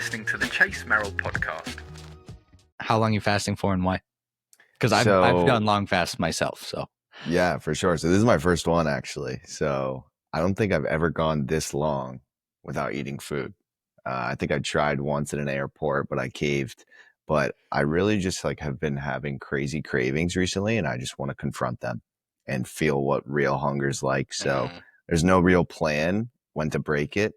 listening to the Chase Merrill podcast. How long are you fasting for and why? Because I've done long fasts myself. So yeah, for sure. So this is my first one actually. So I don't think I've ever gone this long without eating food. I think I tried once in an airport, but I caved. But I really just have been having crazy cravings recently, and I just want to confront them and feel what real hunger's like. So there's no real plan when to break it.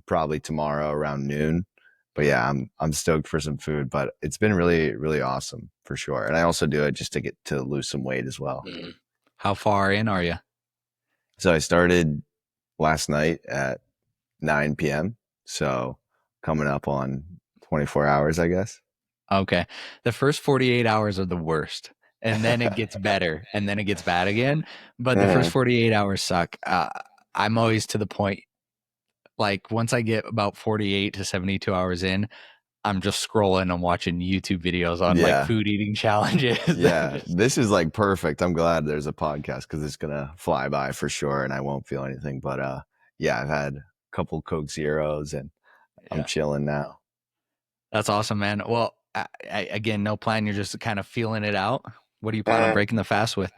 Probably tomorrow around noon. But yeah, I'm stoked for some food, but it's been really, really awesome for sure. And I also do it just to get to lose some weight as well. How far in are you? So I started last night at 9 p.m. So coming up on 24 hours, I guess. Okay. The first 48 hours are the worst. And then it gets better and then it gets bad again. But the first 48 hours suck. I'm always to the point, like once I get about 48 to 72 hours in, I'm just scrolling and watching YouTube videos on like food eating challenges. Yeah, this is like perfect. I'm glad there's a podcast because it's going to fly by for sure and I won't feel anything. But yeah, I've had a couple Coke Zeros and I'm chilling now. That's awesome, man. Well, again, no plan. You're just kind of feeling it out. What do you plan on breaking the fast with?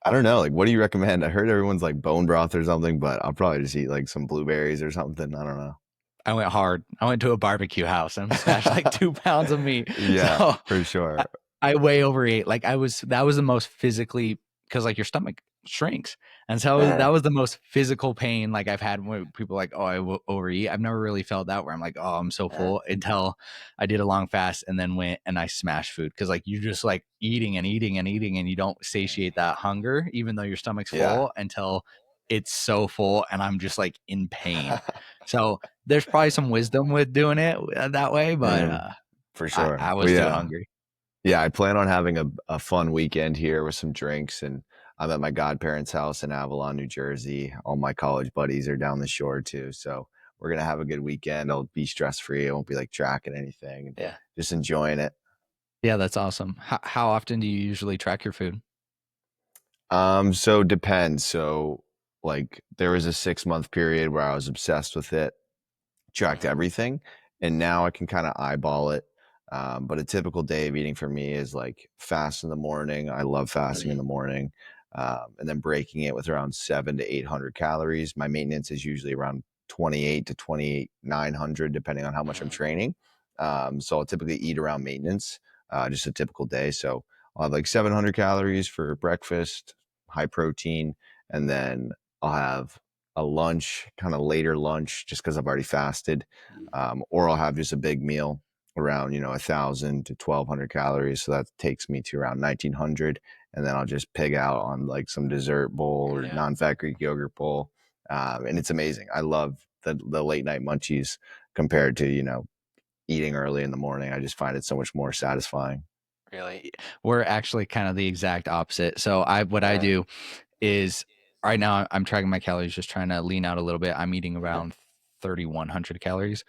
I don't know. Like, what do you recommend? I heard everyone's like bone broth or something, but I'll probably just eat like some blueberries or something. I don't know. I went hard. I went to a barbecue house and smashed like 2 pounds of meat. Yeah, so, for sure. I way overate. Like that was the most physically, because like your stomach shrinks. And so that was the most physical pain like I've had when people are like, oh, I will overeat. I've never really felt that where I'm like, oh, I'm so full until I did a long fast and then went and I smashed food. Cause like you're just like eating and eating and eating and you don't satiate that hunger, even though your stomach's full until it's so full and I'm just like in pain. So there's probably some wisdom with doing it that way, but for sure. I was too hungry. Yeah, I plan on having a fun weekend here with some drinks, and I'm at my godparents' house in Avalon, New Jersey. All my college buddies are down the shore too, so we're gonna have a good weekend. I'll be stress free. I won't be like tracking anything. Just enjoying it. Yeah, that's awesome. How often do you usually track your food? So it depends. So like there was a 6-month period where I was obsessed with it, tracked everything, and now I can kind of eyeball it. But a typical day of eating for me is like fast in the morning. I love fasting in the morning. And then breaking it with around 700 to 800 calories. My maintenance is usually around 28 to 28,900, depending on how much I'm training. So I'll typically eat around maintenance, just a typical day. So I'll have like 700 calories for breakfast, high protein, and then I'll have a lunch, kind of later lunch, just because I've already fasted, or I'll have just a big meal around 1,000 to 1,200 calories. So that takes me to around 1,900, and then I'll just pig out on like some dessert bowl or non-fat Greek yogurt bowl, and it's amazing. I love the late night munchies compared to eating early in the morning. I just find it so much more satisfying. Really, we're actually kind of the exact opposite. So what I do is right now I'm tracking my calories, just trying to lean out a little bit. I'm eating around 3,100 calories.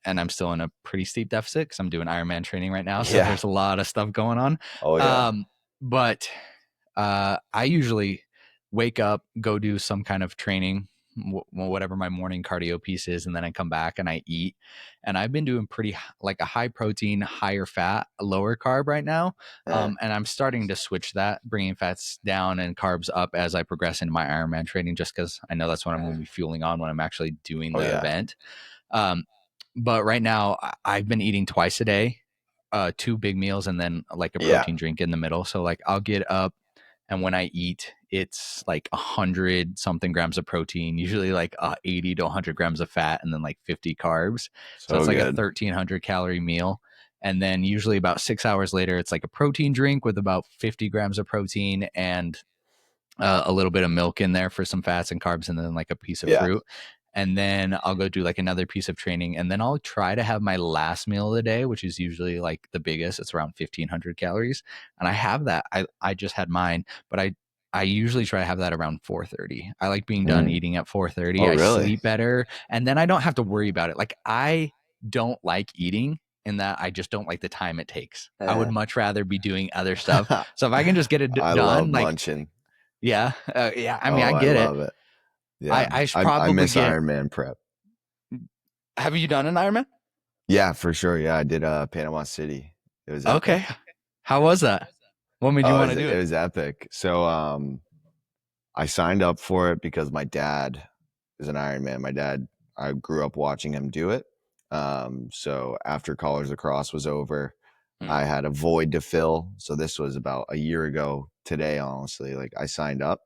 And I'm still in a pretty steep deficit because I'm doing Ironman training right now. So there's a lot of stuff going on. Oh, yeah. But I usually wake up, go do some kind of training, whatever my morning cardio piece is, and then I come back and I eat. And I've been doing pretty like a high protein, higher fat, lower carb right now. And I'm starting to switch that, bringing fats down and carbs up as I progress into my Ironman training, just because I know that's what I'm going to be fueling on when I'm actually doing the event. But right now I've been eating twice a day, 2 big meals and then like a protein drink in the middle. So like I'll get up and when I eat, it's like 100 something grams of protein, usually like 80 to 100 grams of fat and then like 50 carbs. So it's like a 1,300 calorie meal. And then usually about 6 hours later, it's like a protein drink with about 50 grams of protein and a little bit of milk in there for some fats and carbs and then like a piece of fruit. And then I'll go do like another piece of training. And then I'll try to have my last meal of the day, which is usually like the biggest. It's around 1,500 calories. And I have that. I just had mine, but I usually try to have that around 4:30. I like being done eating at 4:30. I sleep better. And then I don't have to worry about it. Like I don't like eating in that I just don't like the time it takes. I would much rather be doing other stuff. So if I can just get it done. I love munching. Yeah. I mean, I get love it. Yeah, I should probably I miss Ironman prep. Have you done an Ironman? Yeah, for sure. Yeah, I did Panama City. It was Okay. epic. How was that? What made you Oh, want to do it it? was epic. So I signed up for it because my dad is an Ironman. My dad, I grew up watching him do it. So after college lacrosse was over, Mm, I had a void to fill. So this was about a year ago today, honestly. Like I signed up,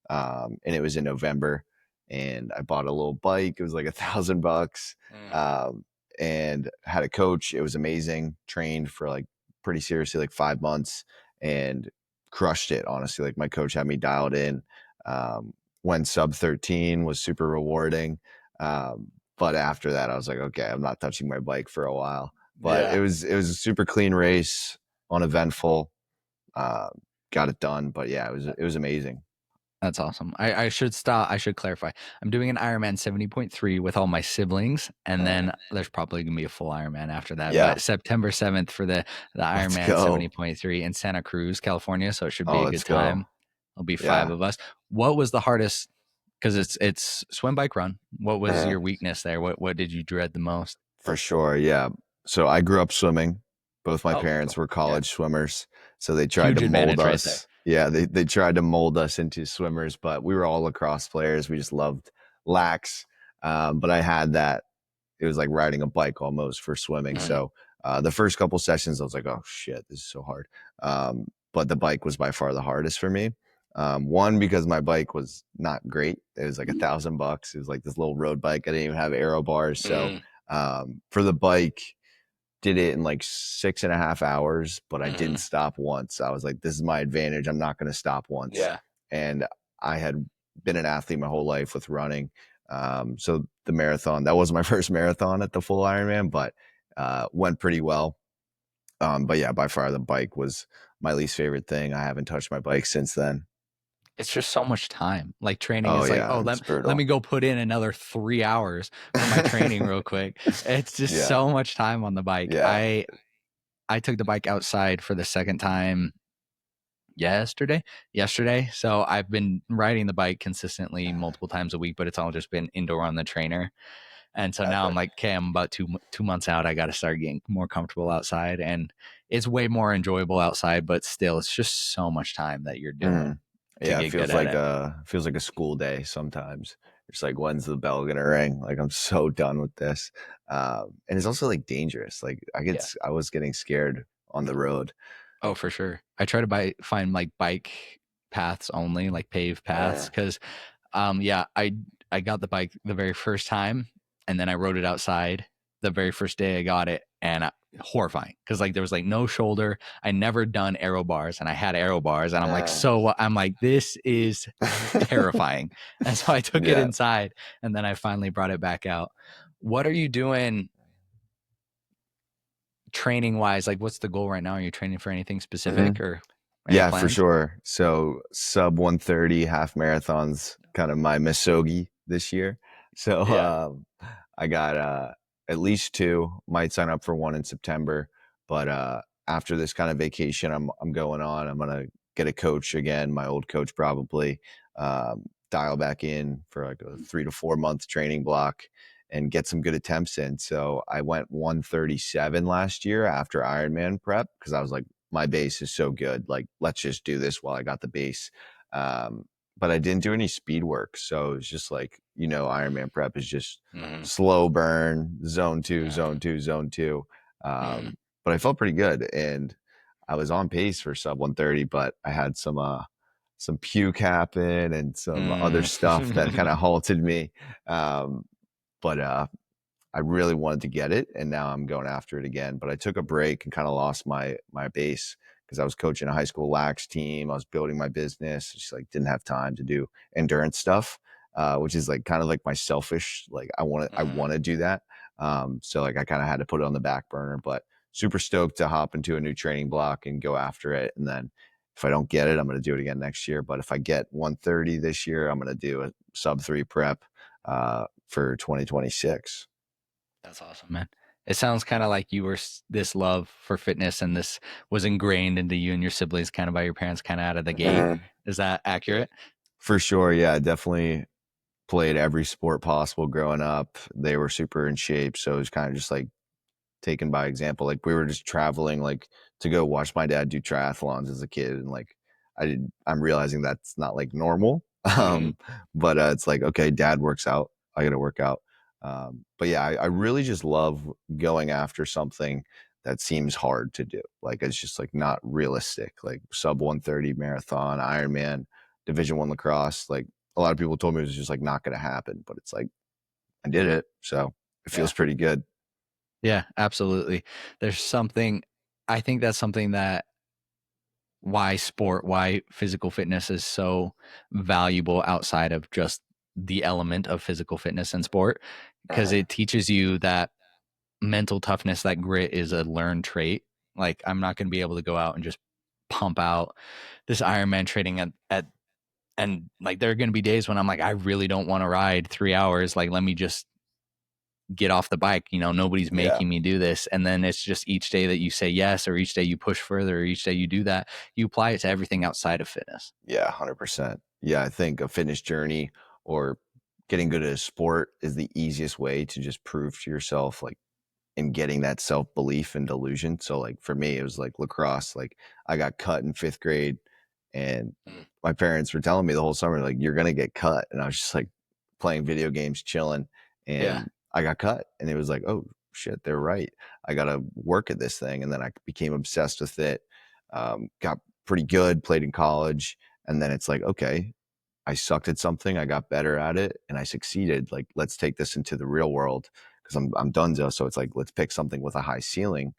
and it was in November, and I bought a little bike. It was like $1,000, mm. um, and had a coach. It was amazing. Trained for like pretty seriously, like 5 months, and crushed it. Honestly, like my coach had me dialed in. When sub 13 was super rewarding. But after that, I was like, okay, I'm not touching my bike for a while. But Yeah. it was a super clean race, uneventful. Uh, got it done. But yeah, it was amazing. That's awesome. I should stop. I should clarify. I'm doing an Ironman 70.3 with all my siblings, and then there's probably gonna be a full Ironman after that. Yeah, But September 7th for the let's Ironman go. 70.3 in Santa Cruz, California. So it should be Oh, a let's good go. time. There'll be five Yeah. of us. What was the hardest? Because it's swim, bike, run. What was your weakness there? What did you dread the most? For sure, yeah. So I grew up swimming. Both my Oh, parents cool. were Yeah, college swimmers, so they tried to huge mold advantage right there. us. Yeah, they tried to mold us into swimmers, but we were all lacrosse players. We just loved lax. But I had that. It was like riding a bike almost for swimming. Mhm. So the first couple sessions, I was like, "Oh shit, this is so hard." But the bike was by far the hardest for me. One because my bike was not great. It was like $1,000. It was like this little road bike. I didn't even have aero bars, so Mm, for the bike, did it in like 6.5 hours, but I didn't mhm. stop once. I was like, this is my advantage. I'm not going to stop once. Yeah, And I had been an athlete my whole life with running. So the marathon, that was my first marathon at the full Ironman, but went pretty well. But yeah, by far the bike was my least favorite thing. I haven't touched my bike since then. it's just so much time. Like training Oh is like, oh, yeah, it's let me brutal. go put in another 3 hours for my training real quick. It's just Yeah, so much time on the bike. yeah. I took the bike outside for the second time yesterday. Yesterday. So I've been riding the bike consistently multiple times a week, but it's all just been indoor on the trainer. And so now I'm Epic. like, okay, I'm about 2 months out. I got to start getting more comfortable outside, and it's way more enjoyable outside. But still, it's just so much time that you're Mhm. doing to Yeah, it get good at it. feels like a school day sometimes. It's like, when's the bell gonna ring? Like I'm so done with this. And it's also like dangerous. Like Yeah. I was getting scared on the road. Oh, for sure. I try to find like bike paths only, like paved paths, because yeah, I got the bike the very first time, and then I rode it outside the very first day I got it, and horrifying because like there was like no shoulder. I never done aero bars, and I had aero bars, and I'm like, I'm like, this is terrifying, and so I took it Yeah. inside, and then I finally brought it back out. What are you doing training wise? Like, what's the goal right now? Are you training for anything specific Mhm. or any Yeah, for plans? sure. So sub 130 half marathons, kind of my misogi this year. So Yeah. I got at least two. Might sign up for one in September, but after this kind of vacation, I'm going on. I'm gonna get a coach again, my old coach probably. Dial back in for like a 3 to 4 month training block and get some good attempts in. So I went 137 last year after Ironman prep because I was like, my base is so good. Like, let's just do this while I got the base. Um, but I didn't do any speed work. So it's just like, Ironman prep is just Mm-hmm. slow burn, zone two, Mm-hmm. zone two, zone two. Mm-hmm. But I felt pretty good. And I was on pace for sub 130, but I had some puke happen and some other stuff that kind of halted me. Um, but I really wanted to get it, and now I'm going after it again. But I took a break and kind of lost my base because I was coaching a high school lax team. I was building my business. Just like didn't have time to do endurance stuff, which is like kind of like my selfish. Like I want to do that. So like I kind of had to put it on the back burner. But super stoked to hop into a new training block and go after it. And then if I don't get it, I'm going to do it again next year. But if I get 130 this year, I'm going to do a sub 3 prep for 2026. That's awesome, man. It sounds kind of like you were this love for fitness and this was ingrained into you and your siblings kind of by your parents kind of out of the gate. Is that accurate? For sure, yeah, definitely played every sport possible growing up. They were super in shape. So it was kind of just like taken by example. Like we were just traveling like to go watch my dad do triathlons as a kid. And like I'm realizing that's not like normal. Mhm. But it's like, okay, dad works out. I got to work out. But yeah, I really just love going after something that seems hard to do. Like it's just like not realistic, like sub 130 marathon, Ironman, Division 1 lacrosse. Like a lot of people told me it was just like not going to happen, but it's like I did it. So it Yeah. feels pretty good. Yeah, absolutely. There's something, I think that's something that why physical fitness is so valuable outside of just the element of physical fitness and sport, because Uh-huh. it teaches you that mental toughness, that grit is a learned trait. Like I'm not going to be able to go out and just pump out this Ironman training at and like there are going to be days when I'm like, I really don't want to ride 3 hours. Like, let me just get off the bike. Nobody's Yeah. making me do this. And then it's just each day that you say yes, or each day you push further, or each day you do that, you apply it to everything outside of fitness. Yeah, 100%. Yeah, I think a fitness journey or getting good at a sport is the easiest way to just prove to yourself, like, and getting that self-belief and delusion. So, like, for me, it was like lacrosse. Like, I got cut in 5th grade, and Mm. my parents were telling me the whole summer, like, "You're gonna get cut." And I was just, like, playing video games, chilling, Yeah. and I got cut. And it was like, "Oh, shit, they're right. I gotta work at this thing." And then I became obsessed with it, got pretty good, played in college, and then it's like, "Okay, I sucked at something, I got better at it, and I succeeded. Like, let's take this into the real world because I'm donezo." So it's like, let's pick something with a high ceiling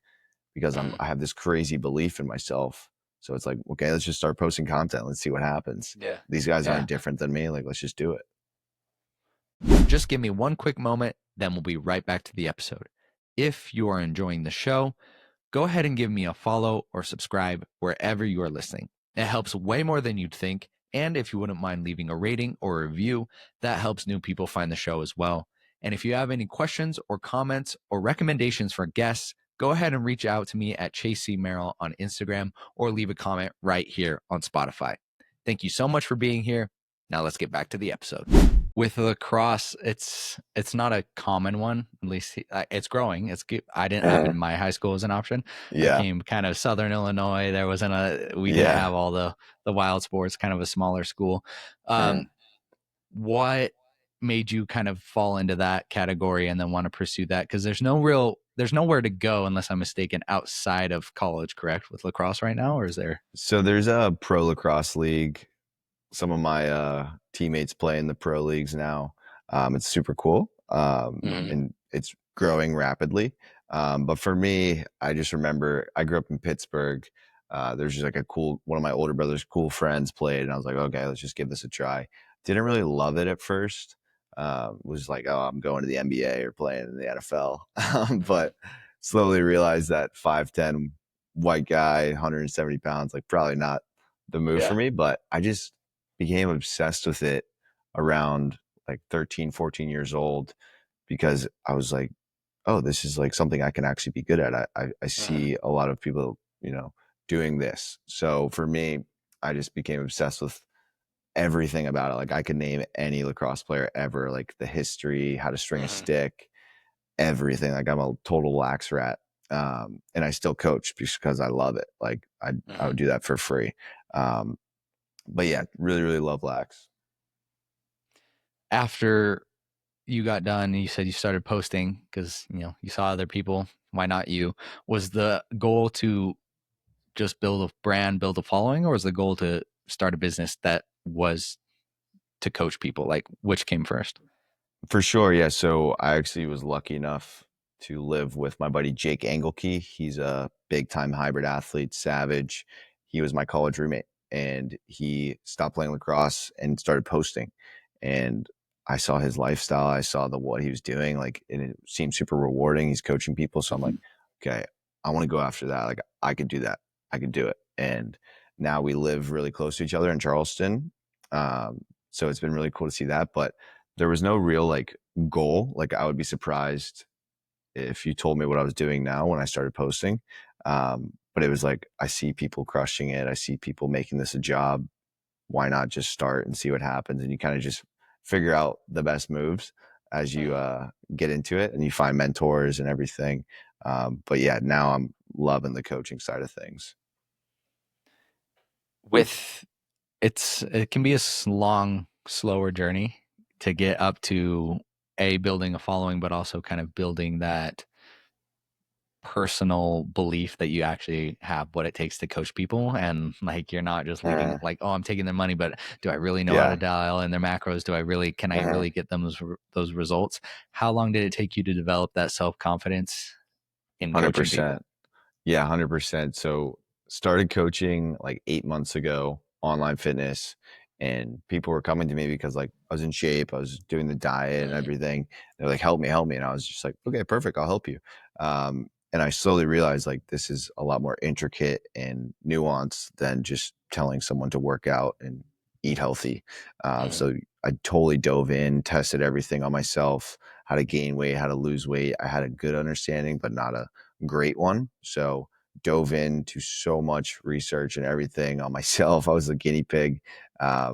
because Mm. I have this crazy belief in myself. So it's like, okay, let's just start posting content. Let's see what happens. Yeah. These guys Yeah. aren't different than me. Like, let's just do it. Just give me one quick moment, then we'll be right back to the episode. If you are enjoying the show, go ahead and give me a follow or subscribe wherever you are listening. It helps way more than you'd think. And if you wouldn't mind leaving a rating or a review, that helps new people find the show as well. And if you have any questions or comments or recommendations for guests, go ahead and reach out to me at Chase C. Merrill on Instagram or leave a comment right here on Spotify. Thank you so much for being here. Now let's get back to the episode. With lacrosse, it's not a common one. At least it's growing. It's good. I didn't have it in my high school as an option. I Yeah. came kind of Southern Illinois. We didn't Yeah. have all the wild sports. Kind of a smaller school. Uh, What made you kind of fall into that category and then want to pursue that? Because there's nowhere to go unless I'm mistaken outside of college. Correct, with lacrosse right now, or is there? so there's a pro lacrosse league. Some of my teammates play in the pro leagues now. It's super cool, Mhm. and it's growing rapidly. But for me, I just remember I grew up in Pittsburgh. There's just like one of my older brother's cool friends played, and I was like, okay, let's just give this a try. Didn't really love it at first. Was like, oh, I'm going to the NBA or playing in the NFL. Mhm. But slowly realized that 5'10" white guy, 170 pounds, like probably not the move for Yeah. me. But I just became obsessed with it around like 13, 14 years old because I was like, oh, this is like something I can actually be good at. I Mhm. see a lot of people, doing this. So for me, I just became obsessed with everything about it. Like I could name any lacrosse player ever, like the history, how to string a Mhm. stick, everything. Like I'm a total lax rat. And I still coach because I love it. Like I would Mhm. do that for free. Um, but yeah, really, really love lax. After you got done, you said you started posting because you saw other people. Why not you? Was the goal to just build a brand, build a following, or was the goal to start a business that was to coach people? Like, which came first? For sure, yeah. So I actually was lucky enough to live with my buddy Jake Engelke. He's a big time hybrid athlete, savage. He was my college roommate and he stopped playing lacrosse and started posting. And I saw his lifestyle. I saw what he was doing. Like, and it seemed super rewarding. He's coaching people. So I'm like, Mhm. okay, I want to go after that. Like, I could do that. I could do it. And now we live really close to each other in Charleston. So it's been really cool to see that. But there was no real like goal. Like I would be surprised if you told me what I was doing now when I started posting. But it was like I see people crushing it. I see people making this a job. Why not just start and see what happens? And you kind of just figure out the best moves as you get into it and you find mentors and everything. But yeah, now I'm loving the coaching side of things. With it can be a long, slower journey to get up to building a following, but also kind of building that personal belief that you actually have what it takes to coach people, and like you're not just leaving like, oh, I'm taking their money, but do I really know how to Yeah. dial in their macros? Can I really get them those results? How long did it take you to develop that self-confidence in coaching people? 100%. Yeah, 100%. So started coaching like 8 months ago, online fitness, and people were coming to me because like I was in shape, I was doing the diet and everything. They're like, help me. And I was just like, okay, perfect. I'll help you. And I slowly realized like this is a lot more intricate and nuanced than just telling someone to work out and eat healthy. So I totally dove in, tested everything on myself, how to gain weight, how to lose weight. I had a good understanding, but not a great one. So dove into so much research and everything on myself. I was the guinea pig,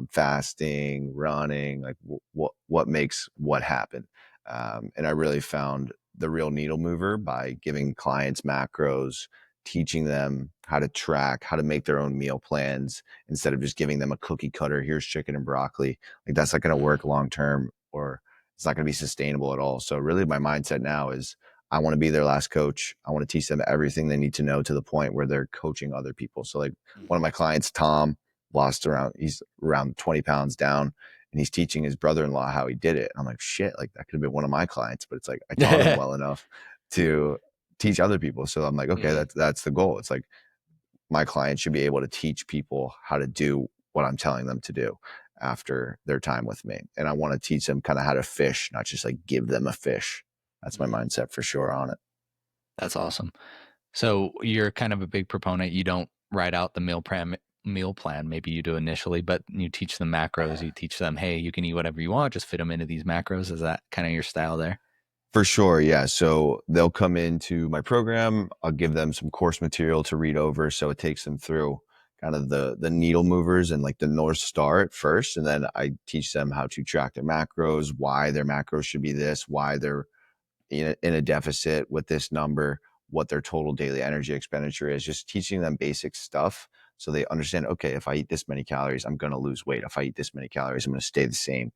fasting, running, like what makes what happen. And I really found the real needle mover by giving clients macros, teaching them how to track, how to make their own meal plans instead of just giving them a cookie cutter. Here's chicken and broccoli. Like that's not going to work long term, or it's not going to be sustainable at all. So really my mindset now is I want to be their last coach. I want to teach them everything they need to know to the point where they're coaching other people. So like one of my clients, Tom, he's around 20 pounds down, and he's teaching his brother-in-law how he did it. I'm like, shit, like that could have been one of my clients, but it's like I taught him well enough to teach other people. So I'm like, okay, that's the goal. It's like my client should be able to teach people how to do what I'm telling them to do after their time with me. And I want to teach them kind of how to fish, not just like give them a fish. That's my mindset for sure on it. That's awesome. So you're kind of a big proponent. You don't write out the meal plan. Maybe you do initially, but you teach them macros. You teach them, hey, you can eat whatever you want. Just fit them into these macros. Is that kind of your style there? For sure, yeah. So they'll come into my program. I'll give them some course material to read over, so it takes them through kind of the needle movers and like the North Star at first, and then I teach them how to track their macros, why their macros should be this, why they're in a deficit with this number, what their total daily energy expenditure is, just teaching them basic stuff so they understand, okay, if I eat this many calories, I'm going to lose weight. If I eat this many calories, I'm going to stay the same.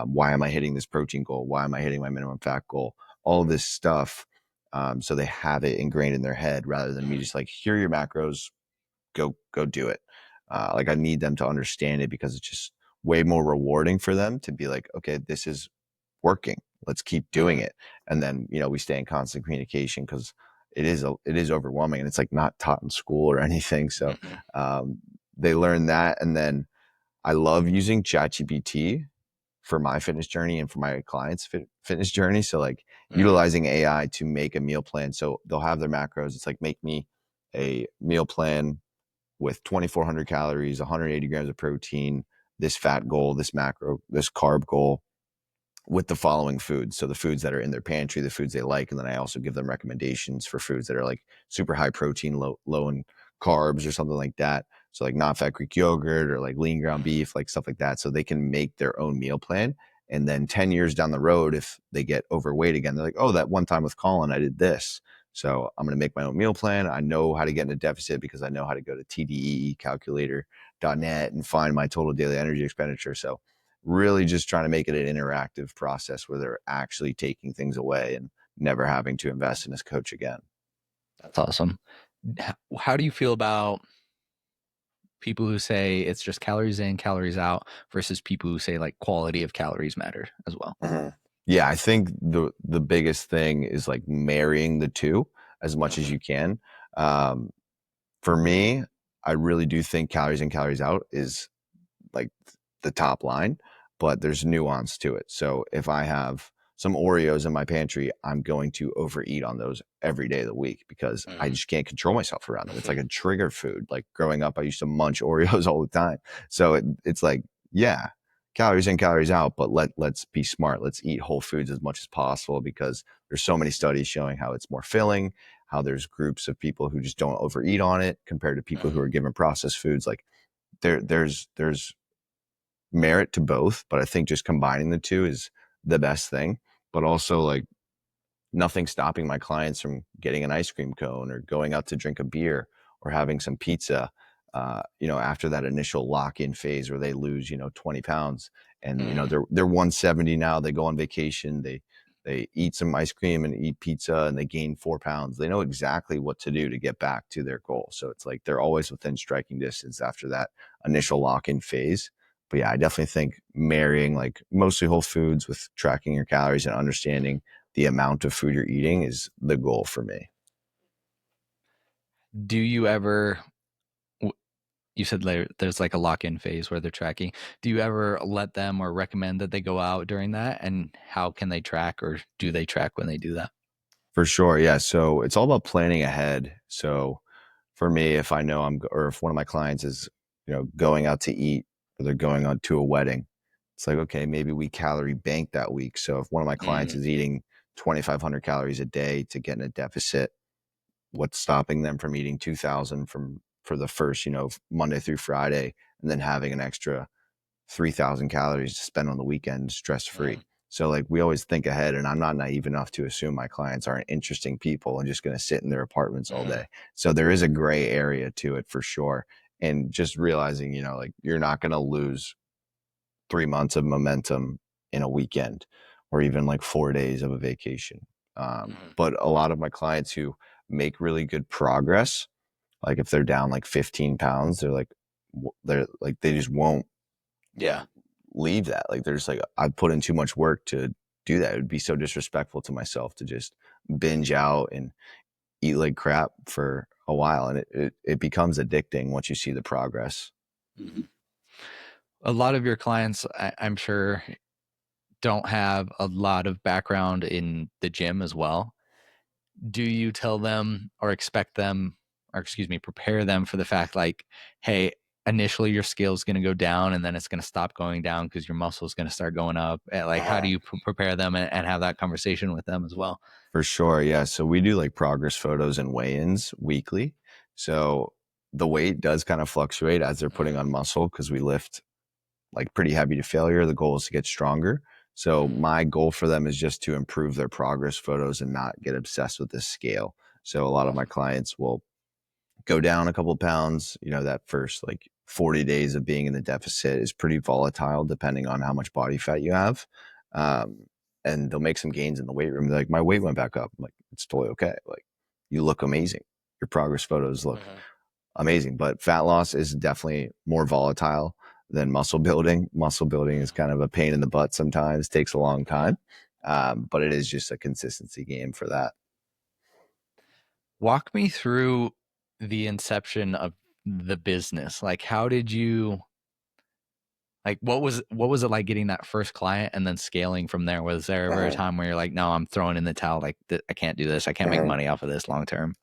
Why am I hitting this protein goal? Why am I hitting my minimum fat goal? All of this stuff. So they have it ingrained in their head rather than me just like, here are your macros, go do it. Like I need them to understand it because it's just way more rewarding for them to be like, okay, this is working. Let's keep doing it. And then, we stay in constant communication because it is overwhelming and it's like not taught in school or anything. So they learn that. And then I love using ChatGPT for my fitness journey and for my clients' fitness journey. So like utilizing AI to make a meal plan. So they'll have their macros. It's like, make me a meal plan with 2,400 calories, 180 grams of protein, this fat goal, this macro, this carb goal, with the following foods. So the foods that are in their pantry, the foods they like. And then I also give them recommendations for foods that are like super high protein, low in carbs or something like that. So like not fat Greek yogurt or like lean ground beef, like stuff like that. So they can make their own meal plan. And then 10 years down the road, if they get overweight again, they're like, oh, that one time with Colin, I did this. So I'm going to make my own meal plan. I know how to get in a deficit because I know how to go to tdecalculator.net and find my total daily energy expenditure. So really just trying to make it an interactive process where they're actually taking things away and never having to invest in this coach again. That's awesome. How do you feel about people who say it's just calories in, calories out versus people who say like quality of calories matter as well? Yeah, I think the biggest thing is like marrying the two as much as you can. For me, I really do think calories in, calories out is like the top line, but there's nuance to it. So if I have some Oreos in my pantry, I'm going to overeat on those every day of the week because I just can't control myself around them. It's like a trigger food. Like growing up, I used to munch Oreos all the time. So it's like, yeah, calories in, calories out, but let's be smart. Let's eat whole foods as much as possible because there's so many studies showing how it's more filling, how there's groups of people who just don't overeat on it compared to people who are given processed foods. Like there's merit to both, but I think just combining the two is the best thing. But also, like, nothing stopping my clients from getting an ice cream cone or going out to drink a beer or having some pizza, after that initial lock-in phase where they lose, 20 pounds, and, they're 170 now. They go on vacation, they eat some ice cream and eat pizza, and they gain 4 pounds. They know exactly what to do to get back to their goal. So it's like they're always within striking distance after that initial lock-in phase. But yeah, I definitely think marrying like mostly whole foods with tracking your calories and understanding the amount of food you're eating is the goal for me. Do you ever, you said there's like a lock-in phase where they're tracking. Do you ever let them or recommend that they go out during that? And how can they track, or do they track when they do that? For sure. Yeah. So it's all about planning ahead. So for me, if I know or if one of my clients is, going out to eat, or they're going on to a wedding, it's like, okay, maybe we calorie bank that week. So if one of my clients is eating 2,500 calories a day to get in a deficit, what's stopping them from eating 2,000 for the first, Monday through Friday, and then having an extra 3,000 calories to spend on the weekend stress free? So like we always think ahead, and I'm not naive enough to assume my clients aren't interesting people and just going to sit in their apartments all day. So there is a gray area to it for sure. And just realizing, like you're not going to lose 3 months of momentum in a weekend or even like 4 days of a vacation. But a lot of my clients who make really good progress, like if they're down like 15 pounds, they just won't Yeah. leave that. Like they're just like, I put in too much work to do that. It would be so disrespectful to myself to just binge out and eat like crap for a while. And it becomes addicting once you see the progress. A lot of your clients, I'm sure, don't have a lot of background in the gym as well. Do you tell them or expect them, or excuse me, prepare them for the fact like, hey, initially your scale is going to go down and then it's going to stop going down because your muscle is going to start going up? Like, how do you prepare them and have that conversation with them as well? For sure. Yeah. So we do like progress photos and weigh-ins weekly. So the weight does kind of fluctuate as they're putting on muscle because we lift like pretty heavy to failure. The goal is to get stronger. So my goal for them is just to improve their progress photos and not get obsessed with this scale. So a lot of my clients will go down a couple of pounds. That first like 40 days of being in the deficit is pretty volatile depending on how much body fat you have. And they'll make some gains in the weight room. They're like, my weight went back up. I'm like, it's totally okay. Like, you look amazing. Your progress photos look amazing. But fat loss is definitely more volatile than muscle building. Muscle building is kind of a pain in the butt sometimes, takes a long time. But it is just a consistency game for that. Walk me through the inception of the business. Like, how did you, like, what was it like getting that first client and then scaling from there? Was there ever a time where you're like, no, I'm throwing in the towel, like I can't do this, I can't make money off of this long term?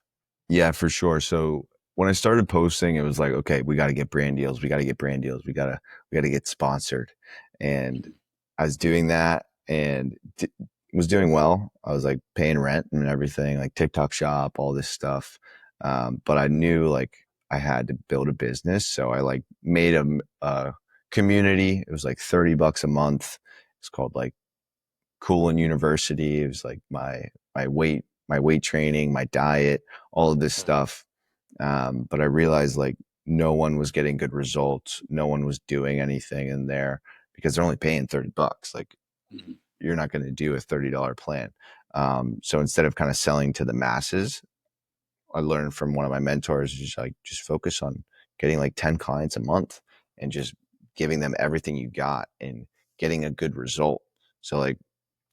Yeah, for sure. So when I started posting, it was like, okay, we got to get brand deals. We got to get brand deals. We got to get sponsored. And I was doing that and was doing well. I was like paying rent and everything, like TikTok shop, all this stuff. But I knew like I had to build a business. So I like made a community. It was like $30 a month. It's called like Coolin University. It was like my weight training, my diet, all of this stuff. But I realized like no one was getting good results. No one was doing anything in there because they're only paying $30. Like you're not going to do a $30 plan. So instead of kind of selling to the masses, I learned from one of my mentors, just focus on getting like 10 clients a month and just giving them everything you got and getting a good result. So like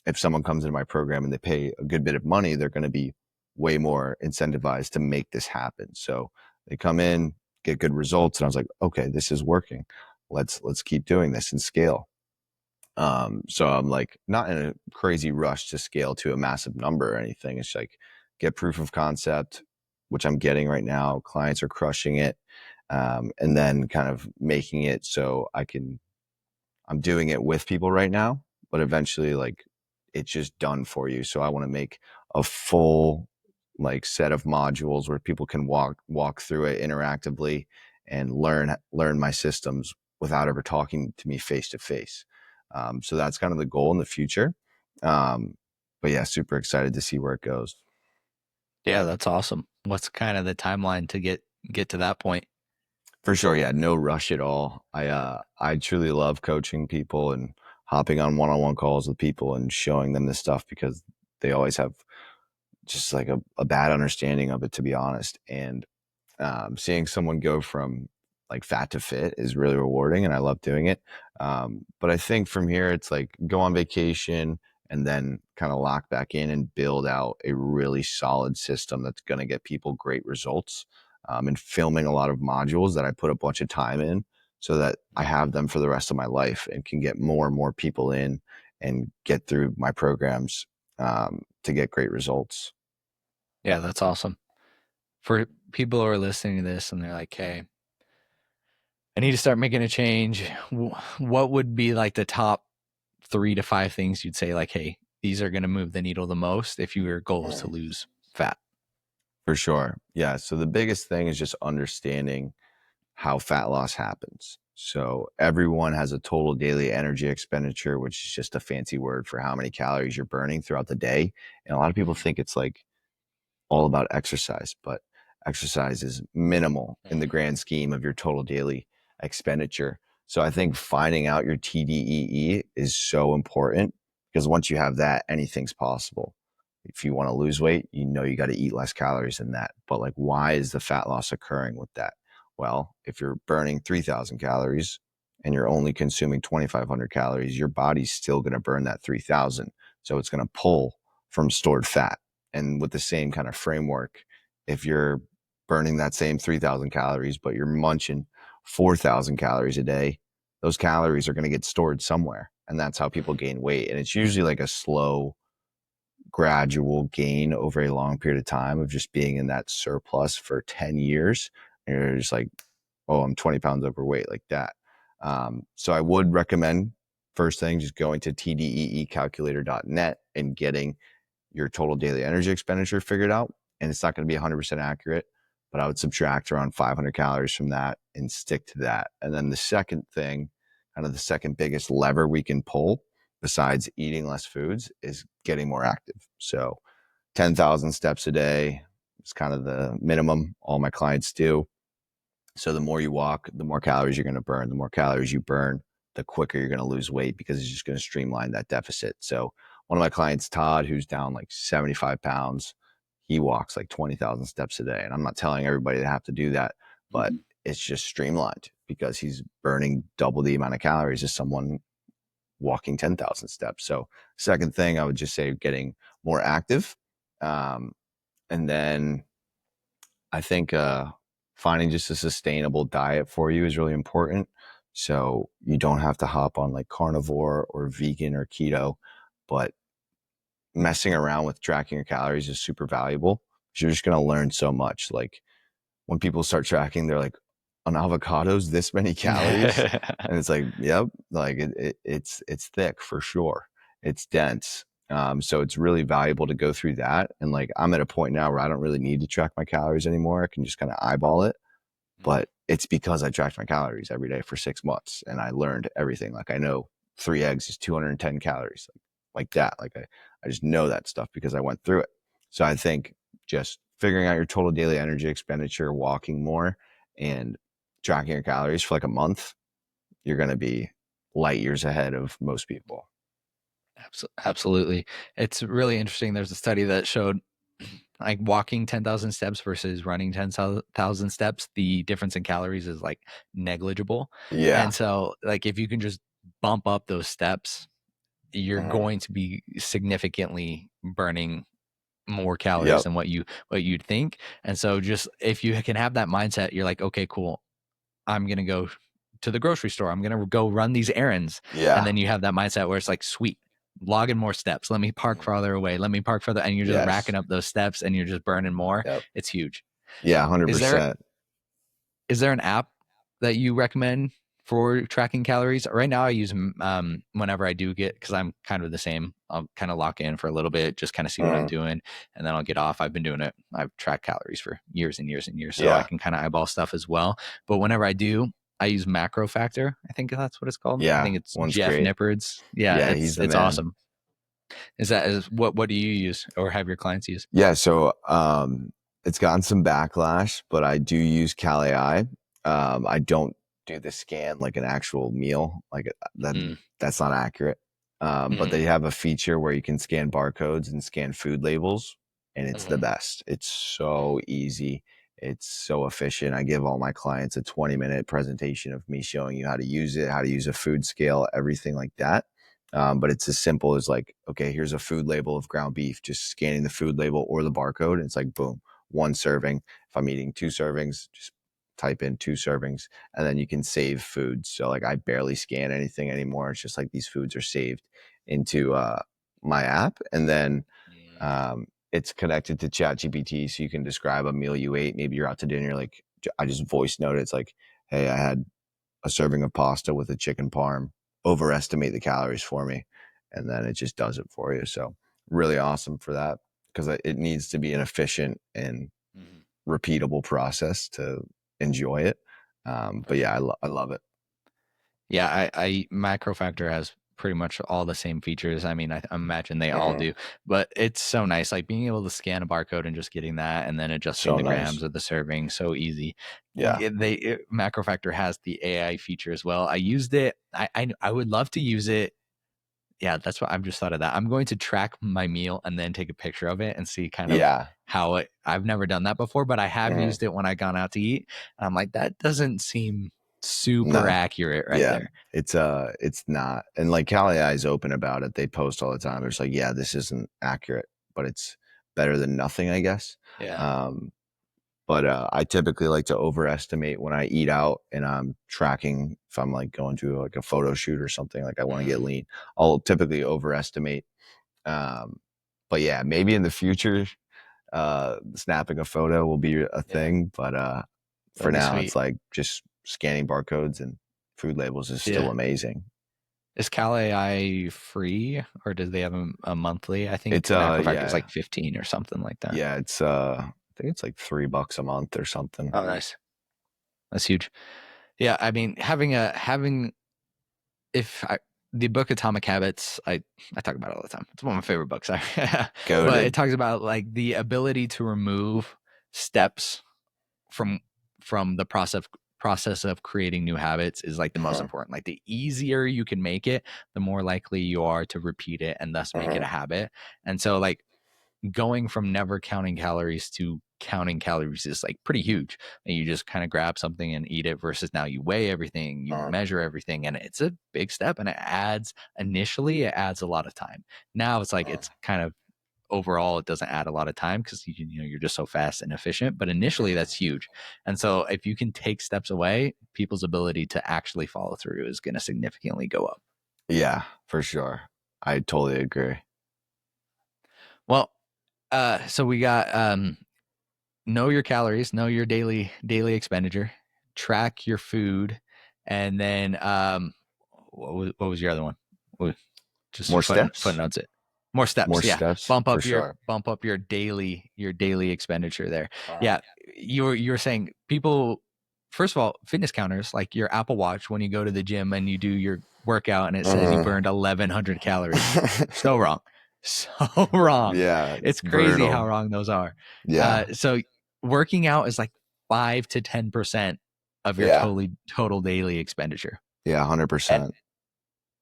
if someone comes into my program and they pay a good bit of money, they're going to be way more incentivized to make this happen. So they come in, get good results. And I was like, okay, this is working. Let's keep doing this and scale. So I'm like not in a crazy rush to scale to a massive number or anything. It's like get proof of concept, which I'm getting right now. Clients are crushing it. And then kind of making it so I'm doing it with people right now, but eventually like it's just done for you. So I want to make a full like set of modules where people can walk through it interactively and learn my systems without ever talking to me face to face. So that's kind of the goal in the future. But yeah, super excited to see where it goes. Yeah, that's awesome. What's kind of the timeline to get to that point? For sure, yeah, no rush at all. I truly love coaching people and hopping on one-on-one calls with people and showing them this stuff because they always have just like a bad understanding of it, to be honest. And seeing someone go from like fat to fit is really rewarding, and I love doing it. But I think from here, it's like go on vacation and then kind of lock back in and build out a really solid system that's going to get people great results. And filming a lot of modules that I put a bunch of time in so that I have them for the rest of my life and can get more and more people in and get through my programs to get great results. Yeah, that's awesome. For people who are listening to this and they're like, hey, I need to start making a change. What would be like the top 3 to 5 things you'd say, like, hey, these are going to move the needle the most if your goal is to lose fat? For sure. Yeah. So the biggest thing is just understanding how fat loss happens. So everyone has a total daily energy expenditure, which is just a fancy word for how many calories you're burning throughout the day. And a lot of people think it's like all about exercise, but exercise is minimal in the grand scheme of your total daily expenditure. So I think finding out your TDEE is so important because once you have that, anything's possible. If you want to lose weight, you know you got to eat less calories than that. But like, why is the fat loss occurring with that? Well, if you're burning 3,000 calories and you're only consuming 2,500 calories, your body's still going to burn that 3,000. So it's going to pull from stored fat. And with the same kind of framework, if you're burning that same 3,000 calories, but you're munching 4,000 calories a day, those calories are going to get stored somewhere. And that's how people gain weight. And it's usually like a slow, gradual gain over a long period of time of just being in that surplus for 10 years. And you're just like, oh, I'm 20 pounds overweight, like that. So I would recommend, first thing, just going to tdeecalculator.net and getting your total daily energy expenditure figured out. And it's not going to be 100% accurate, but I would subtract around 500 calories from that and stick to that. And then the second thing, kind of the second biggest lever we can pull besides eating less foods, is getting more active. So 10,000 steps a day is kind of the minimum all my clients do. So the more you walk, the more calories you're going to burn. The more calories you burn, the quicker you're going to lose weight because it's just going to streamline that deficit. So one of my clients, Todd, who's down like 75 pounds, he walks like 20,000 steps a day. And I'm not telling everybody to have to do that, but it's just streamlined because he's burning double the amount of calories as someone walking 10,000 steps. So second thing, I would just say getting more active. And then I think finding just a sustainable diet for you is really important. So you don't have to hop on like carnivore or vegan or keto, but messing around with tracking your calories is super valuable because you're just going to learn so much. Like when people start tracking, they're like, on avocados, this many calories. And it's like, yep, like it's thick for sure. It's dense. So it's really valuable to go through that. And like, I'm at a point now where I don't really need to track my calories anymore. I can just kind of eyeball it. But it's because I tracked my calories every day for 6 months and I learned everything. Like I know 3 eggs is 210 calories, like that. Like I just know that stuff because I went through it. So I think just figuring out your total daily energy expenditure, walking more, and tracking your calories for like a month, you're going to be light years ahead of most people. Absolutely. It's really interesting. There's a study that showed like walking 10,000 steps versus running 10,000 steps, the difference in calories is like negligible. Yeah. And so like if you can just bump up those steps, you're going to be significantly burning more calories than what you'd think. And so just if you can have that mindset, you're like, okay, cool. I'm going to go to the grocery store. I'm going to go run these errands. Yeah. And then you have that mindset where it's like, sweet, log in more steps. Let me park farther away. Let me park further. And you're just racking up those steps and you're just burning more. Yep. It's huge. Yeah, 100%. Is there an app that you recommend for tracking calories? Right now I use whenever I do get, because I'm kind of the same, I'll kind of lock in for a little bit, just kind of see what I'm doing, and then I'll get off. I've been doing it. I've tracked calories for years and years and years, so I can kind of eyeball stuff as well. But whenever I do, I use Macro Factor. I think that's what it's called. I Yeah, think it's one's Jeff great. Nippard's. Yeah, Yeah, he's the it's man. awesome. What do you use or have your clients use? Yeah, so it's gotten some backlash, but I do use Cal AI. I don't do the scan like an actual meal, like that. Mm, That's not accurate. But mm, they have a feature where you can scan barcodes and scan food labels, and it's the mm, best. It's so easy. It's so efficient. I give all my clients a 20-minute presentation of me showing you how to use it, how to use a food scale, everything like that. But it's as simple as like, okay, here's a food label of ground beef, just scanning the food label or the barcode. And it's like, boom, 1 serving. If I'm eating 2 servings, just type in 2 servings, and then you can save foods. So like I barely scan anything anymore. It's just like these foods are saved into my app. And then mm. it's connected to ChatGPT. So you can describe a meal you ate. Maybe you're out to dinner. Like I just voice note it. It's like, hey, I had a serving of pasta with a chicken parm, overestimate the calories for me, and then it just does it for you. So really awesome for that, because it needs to be an efficient and Mhm. repeatable process to enjoy it. For But yeah, sure. I love it. Yeah, I Macro Factor has pretty much all the same features. I mean, I imagine they all do, but it's so nice. Like being able to scan a barcode and just getting that, and then adjusting So the grams nice. of the serving, so easy. Yeah. Macro Factor has the AI feature as well. I used it. I would love to use it. Yeah, that's what I've just thought of that. I'm going to track my meal and then take a picture of it and see kind of Yeah. how it. I've never done that before, but I have Mhm. used it when I gone out to eat. And I'm like, that doesn't seem super No. accurate right Yeah. there. It's not. And like Cal AI is open about it. They post all the time. It's like, yeah, this isn't accurate, but it's better than nothing, I guess. Yeah. Um, But I typically like to overestimate when I eat out and I'm tracking if I'm like going to like a photo shoot or something, like I want to get lean. I'll typically overestimate. Um, but yeah, maybe in the future, snapping a photo will be a Yeah. thing. But for That'd be now, it's sweet. like just scanning barcodes and food labels is still Yeah. amazing. Is Cal AI free or do they have a monthly? I think It's Macro Factor is yeah, like 15 or something like that. yeah, it's I think it's like $3 a month or something. Oh, nice. That's huge. Yeah, I mean, having if I the book Atomic Habits, I talk about it all the time. It's one of my favorite books. But it Goaded. talks about like the ability to remove steps from the process of creating new habits is like the most Uh-huh. important. Like the easier you can make it, the more likely you are to repeat it and thus make it a Uh-huh. habit. And so like going from never counting calories to counting calories is like pretty huge. And you just kind of grab something and eat it versus now you weigh everything, you Uh-huh. measure everything, and it's a big step. And it adds a lot of time. Now it's like it's kind of overall it doesn't add a lot of time because you're just so fast and efficient. But initially that's huge. And so if you can take steps away, people's ability to actually follow through is going to significantly go up. Yeah, for sure. I totally agree. Well, so we got know your calories, know your daily expenditure, track your food, and then what was your other one? Just More steps? footnotes it. More steps, More yeah. steps for sure. Bump up your daily expenditure there. Uh-huh. Yeah, you were saying people. First of all, fitness counters like your Apple Watch when you go to the gym and you do your workout and it says you burned 1,100 calories. So wrong, so wrong. Yeah, it's It's crazy how brutal. wrong those are. Yeah. So working out is like 5 to 10% of your Yeah. total daily expenditure. Yeah, And 100%.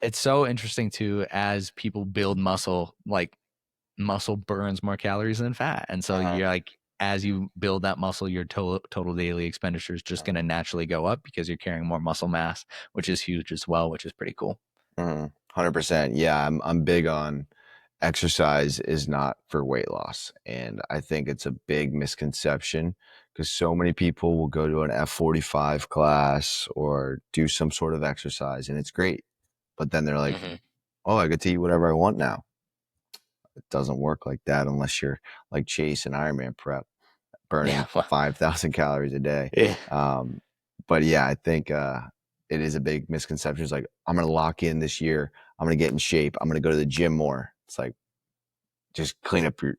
it's so interesting too as people build muscle, like muscle burns more calories than fat. And so Uh-huh. you're like, as you build that muscle, your total daily expenditure is just going to naturally go up because you're carrying more muscle mass, which is huge as well, which is pretty cool. 100%. Yeah, I'm big on exercise is not for weight loss. And I think it's a big misconception because so many people will go to an F45 class or do some sort of exercise and it's great. But then they're like, oh, I get to eat whatever I want now. It doesn't work like that unless you're like Chase and Ironman prep, Yeah. burning Well, 5,000 calories a day. yeah. But yeah, I think it is a big misconception. It's like, I'm going to lock in this year. I'm going to get in shape. I'm going to go to the gym more. It's like, just clean up your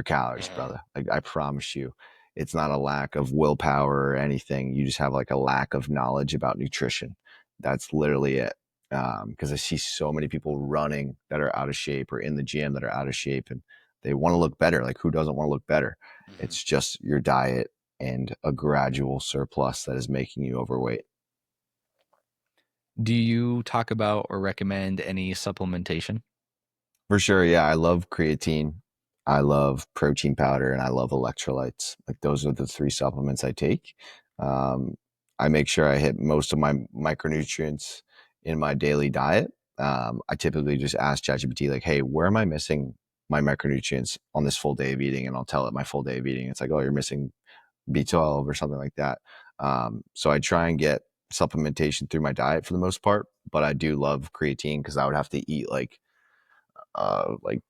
calories, brother. Like I promise you, it's not a lack of willpower or anything. You just have like a lack of knowledge about nutrition. That's literally it. Because I see so many people running that are out of shape, or in the gym that are out of shape, and they want to look better. Like, who doesn't want to look better? Mhm. It's just your diet and a gradual surplus that is making you overweight. Do you talk about or recommend any supplementation? For sure, yeah. I love creatine. I love protein powder, and I love electrolytes. Like, those are the three supplements I take. Um, I make sure I hit most of my micronutrients in my daily diet. I typically just ask ChatGPT, like, "Hey, where am I missing my micronutrients on this full day of eating?" And I'll tell it my full day of eating. It's like, "Oh, you're missing B12 or something like that." So I try and get supplementation through my diet for the most part, but I do love creatine because I would have to eat like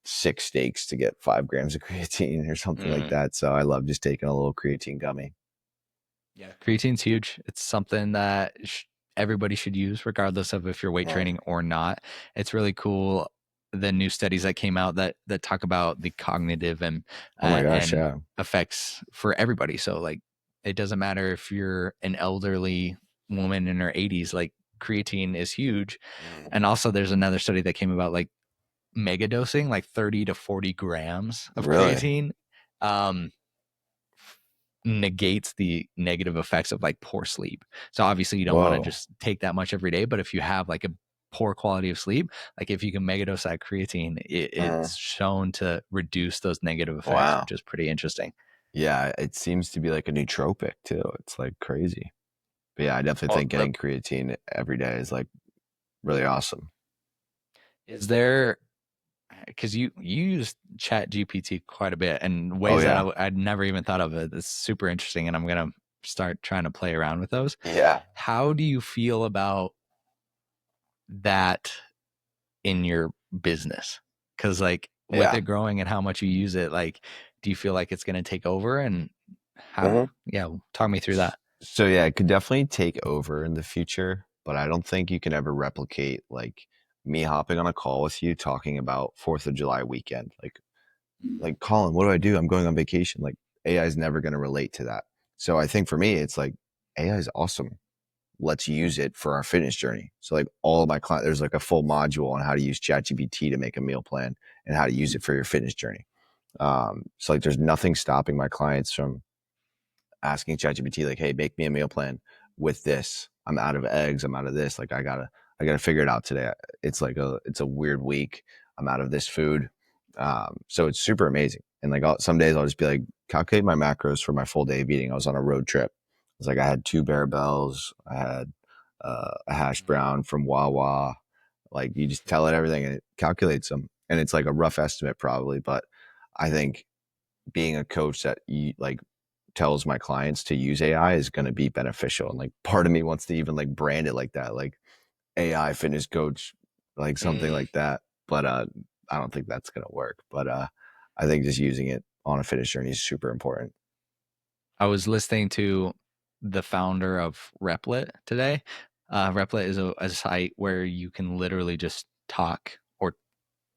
6 steaks to get 5 grams of creatine or something like Mhm. that. So I love just taking a little creatine gummy. Yeah, creatine's huge. It's something that everybody should use, regardless of if you're weight Mm. training or not. It's really cool. The new studies that came out that talk about the cognitive Oh my gosh, and yeah. effects for everybody. So like, it doesn't matter if you're an elderly woman in her 80s. Like, creatine is huge. Mm. And also, there's another study that came about, like, mega dosing, like 30 to 40 grams of Really? creatine. Um, negates the negative effects of like poor sleep. So obviously you don't want to Whoa. just take that much every day, but if you have like a poor quality of sleep, like if you can megadose that creatine, Mm. it's shown to reduce those negative effects, Wow. which is pretty interesting. Yeah, it seems to be like a nootropic too. It's like crazy. But yeah, I definitely Well, think getting creatine every day is like really awesome. is there, because you use Chat GPT quite a bit in Oh ways that yeah. I'd never even thought of. It. It's super interesting, and I'm gonna start trying to play around with those. Yeah. How do you feel about that in your business? Because like with Yeah. it growing and how much you use it, like, do you feel like it's going to take over? And how? Mhm. Yeah, talk me through that. So yeah, it could definitely take over in the future, but I don't think you can ever replicate like me hopping on a call with you talking about 4th of July weekend. Like, Colin, what do I do? I'm going on vacation. Like, AI is never going to relate to that. So I think for me, it's like AI is awesome. Let's use it for our fitness journey. So like all of my clients, there's like a full module on how to use ChatGPT to make a meal plan and how to use it for your fitness journey. So like there's nothing stopping my clients from asking ChatGPT, like, "Hey, make me a meal plan with this. I'm out of eggs. I'm out of this. Like, I gotta figure it out today. It's a weird week. I'm out of this food." So it's super amazing. And like some days I'll just be like, calculate my macros for my full day of eating. I was on a road trip. It's like I had 2 Barabels. I had a hash brown from Wawa. Like, you just tell it everything and it calculates them. And it's like a rough estimate probably, but I think being a coach that like tells my clients to use AI is going to be beneficial. And like part of me wants to even like brand it like that, like AI fitness coach, like something Mm. like that. But I don't think that's going to work. But I think just using it on a fitness journey is super important. I was listening to the founder of Replit today. Replit is a site where you can literally just talk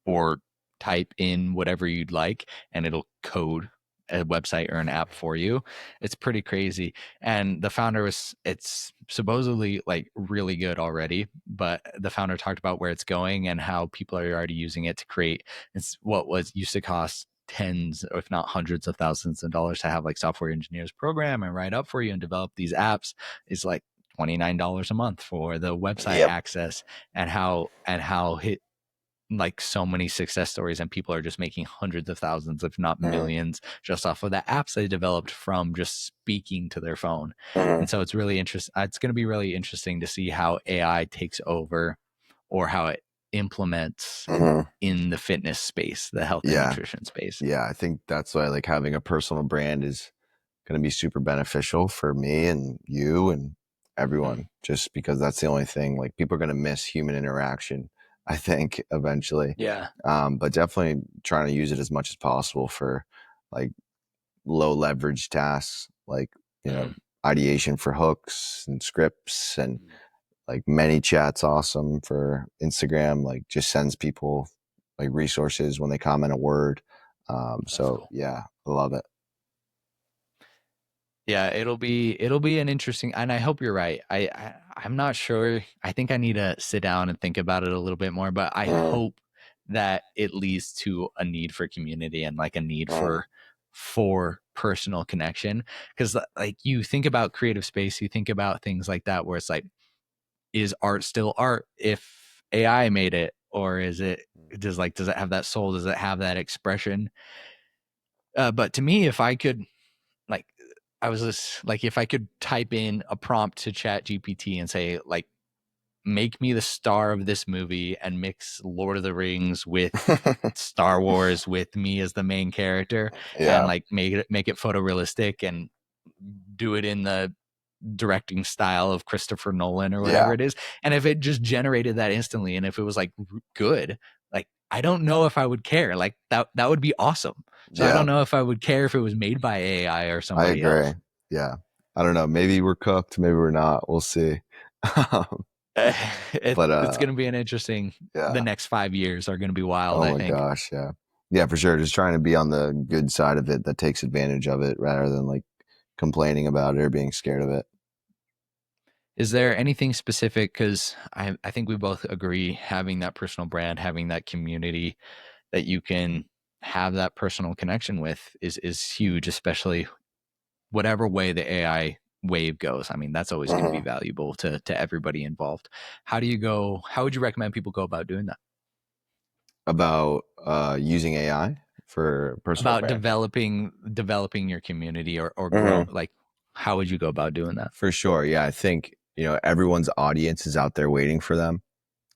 or type in whatever you'd like and it'll code a website or an app for you. It's pretty crazy. And the founder was, it's supposedly like really good already, but the founder talked about where it's going and how people are already using it to create, it's what was used to cost tens, if not hundreds of thousands of dollars to have like software engineers program and write up for you and develop these apps, is like $29 a month for the website Yep. access. And how hit like so many success stories and people are just making hundreds of thousands if not Mhm. millions just off of the apps they developed from just speaking to their phone. Mhm. And so it's really interesting, it's going to be really interesting to see how AI takes over or how it implements Mhm. in the fitness space, the health and Yeah. nutrition space. Yeah. I think that's why like having a personal brand is going to be super beneficial for me and you and Mm-hmm. everyone, just because that's the only thing, like, people are going to miss human interaction, I think, eventually. Yeah. But definitely trying to use it as much as possible for like low leverage tasks, like, Mm-hmm. ideation for hooks and scripts, and like many chats awesome for Instagram, like just sends people like resources when they comment a word. That's So cool. yeah, I love it. Yeah, it'll be an interesting, and I hope you're right. I'm not sure. I think I need to sit down and think about it a little bit more, but I hope that it leads to a need for community and like a need for personal connection. Because like you think about creative space, you think about things like that where it's like, is art still art if AI made it, or is it does it have that soul? Does it have that expression? But to me, if I could like I was just like, if I could type in a prompt to Chat GPT and say, like, make me the star of this movie and mix Lord of the Rings with Star Wars with me as the main character, and Yeah. like make it photorealistic and do it in the directing style of Christopher Nolan or whatever Yeah. it is. And if it just generated that instantly, and if it was like good, like I don't know if I would care. Like that would be awesome. So I Yeah. don't know if I would care if it was made by AI or I somebody agree. else. Yeah. I don't know. Maybe we're cooked. Maybe we're not. We'll see. But It's going to be an interesting. The yeah. next 5 years are going to be wild, Oh I my think. gosh. Yeah. Yeah, for sure. Just trying to be on the good side of it that takes advantage of it rather than like complaining about it or being scared of it. Is there anything specific? Because I think we both agree having that personal brand, having that community that you can have that personal connection with is huge, especially whatever way the AI wave goes. I mean, that's always going to be valuable to everybody involved. How would you recommend people go about doing that? About using AI for personal About brand. developing your community or grow, like how would you go about doing that? For sure. Yeah. I think, everyone's audience is out there waiting for them.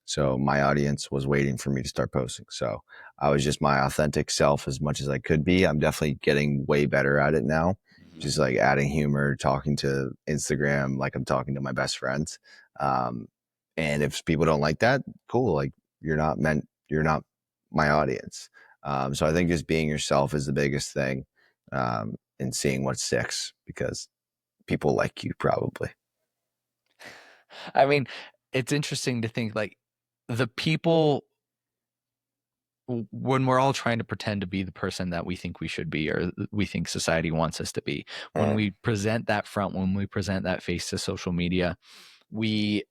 So my audience was waiting for me to start posting. So I was just my authentic self as much as I could be. I'm definitely getting way better at it now. Just like adding humor, talking to Instagram like I'm talking to my best friends. Um, and if people don't like that, cool. Like you're not my audience. So I think just being yourself is the biggest thing, and seeing what sticks because people like you probably. I mean, it's interesting to think like the people, when we're all trying to pretend to be the person that we think we should be or we think society wants us to be, when we present that front, when we present that face to social media, we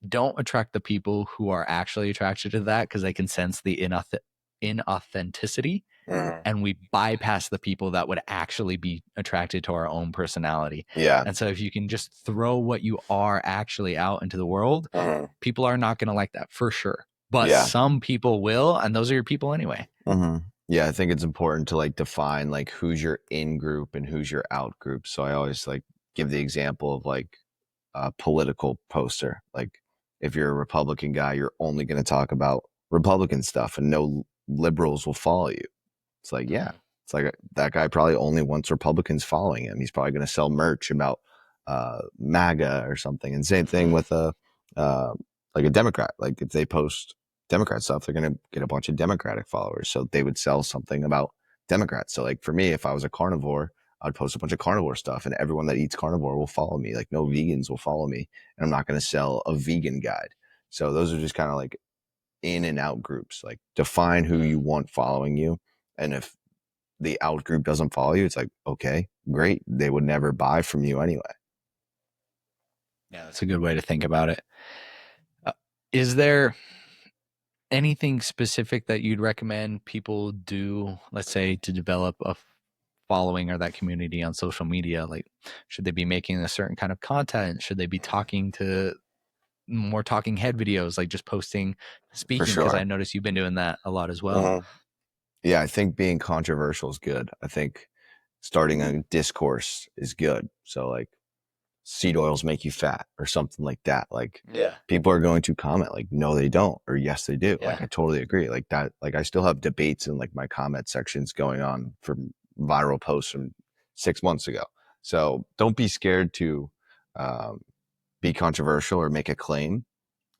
don't attract the people who are actually attracted to that because they can sense the inauthenticity, and we bypass the people that would actually be attracted to our own personality. Yeah. And so if you can just throw what you are actually out into the world, people are not going to like that for sure. But Yeah. some people will, and those are your people anyway. Yeah, I think it's important to like define like who's your in group and who's your out group. So I always like give the example of like a political poster. Like if you're a Republican guy, you're only going to talk about Republican stuff and no liberals will follow you. It's like, yeah, it's like that guy probably only wants Republicans following him. He's probably going to sell merch about MAGA or something. And same thing with uh, like a Democrat. Like if they post Democrat stuff, they're going to get a bunch of Democratic followers. So they would sell something about Democrats. So like for me, if I was a carnivore, I'd post a bunch of carnivore stuff, and everyone that eats carnivore will follow me. Like no vegans will follow me, and I'm not going to sell a vegan guide. So those are just kind of like in and out groups. Like define who you want following you, and if the out group doesn't follow you, it's like, okay, great. They would never buy from you anyway. Yeah, that's a good way to think about it. Is there anything specific that you'd recommend people do, let's say, to develop a following or that community on social media? Like, should they be making a certain kind of content? Should they be talking to more talking head videos, like just posting For speaking? Because I sure. noticed you've been doing that a lot as well. Yeah, I think being controversial is good. I think starting a discourse is good. So like seed oils make you fat or something like that. Like Yeah. people are going to comment like, no, they don't, or yes, they do. Yeah. Like I totally agree. Like that, like I still have debates in like my comment sections going on for viral posts from 6 months ago. So don't be scared to um, be controversial or make a claim